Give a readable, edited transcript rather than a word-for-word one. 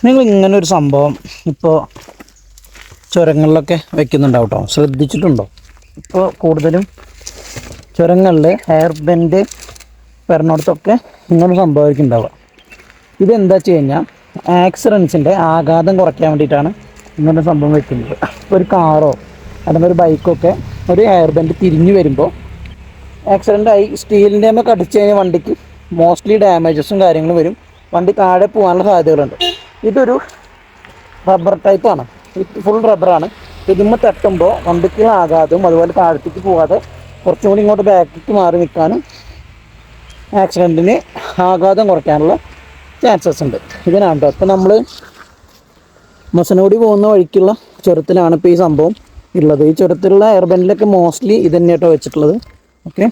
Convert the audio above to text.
നിങ്ങൾ ഇങ്ങനൊരു സംഭവം ഇപ്പോൾ ചുരങ്ങളിലൊക്കെ വെക്കുന്നുണ്ടാവും കേട്ടോ, ശ്രദ്ധിച്ചിട്ടുണ്ടോ? ഇപ്പോൾ കൂടുതലും ചുരങ്ങളിൽ ഹെയർ ബെൻഡ് വരുന്നിടത്തൊക്കെ ഇങ്ങനെ സംഭവിക്കും ഉണ്ടാവുക. ഇതെന്താ വെച്ച് കഴിഞ്ഞാൽ ആക്സിഡൻസിൻ്റെ ആഘാതം കുറയ്ക്കാൻ വേണ്ടിയിട്ടാണ് ഇങ്ങനെ സംഭവം വെക്കുന്നത്. ഒരു കാറോ അല്ലെങ്കിൽ ഒരു ബൈക്കൊക്കെ ഒരു ഹെയർ ബെൻഡ് തിരിഞ്ഞു വരുമ്പോൾ ആക്സിഡൻ്റായി സ്റ്റീലിൻ്റെ ഒക്കെ അടിച്ച് കഴിഞ്ഞാൽ വണ്ടിക്ക് മോസ്റ്റ്ലി ഡാമേജസും കാര്യങ്ങളും വരും, വണ്ടി താഴെ പോകാനുള്ള സാധ്യതകളുണ്ട്. ഇതൊരു റബ്ബർ ടൈപ്പാണ്, ഇത് ഫുൾ റബ്ബറാണ്. ഇതിന്മേൽ തട്ടുമ്പോൾ വണ്ടിക്ക് ആഘാതവും അതുപോലെ താഴത്തേക്ക് പോകാതെ കുറച്ചും കൂടി ഇങ്ങോട്ട് ബാക്കിലേക്ക് മാറി നിൽക്കാനും ആക്സിഡൻറ്റിന് ആഘാതം കുറയ്ക്കാനുള്ള ചാൻസസ് ഉണ്ട്. ഇതിനാണ് കേട്ടോ. ഇപ്പോൾ നമ്മൾ മസനഗുഡി പോകുന്ന വഴിക്കുള്ള ചുരത്തിലാണ് ഇപ്പോൾ ഈ സംഭവം ഉള്ളത്. ഈ ചുരത്തിലുള്ള എയർ ബെൻഡിലൊക്കെ മോസ്റ്റ്ലി ഇത് തന്നെ കേട്ടോ വെച്ചിട്ടുള്ളത്. ഓക്കെ.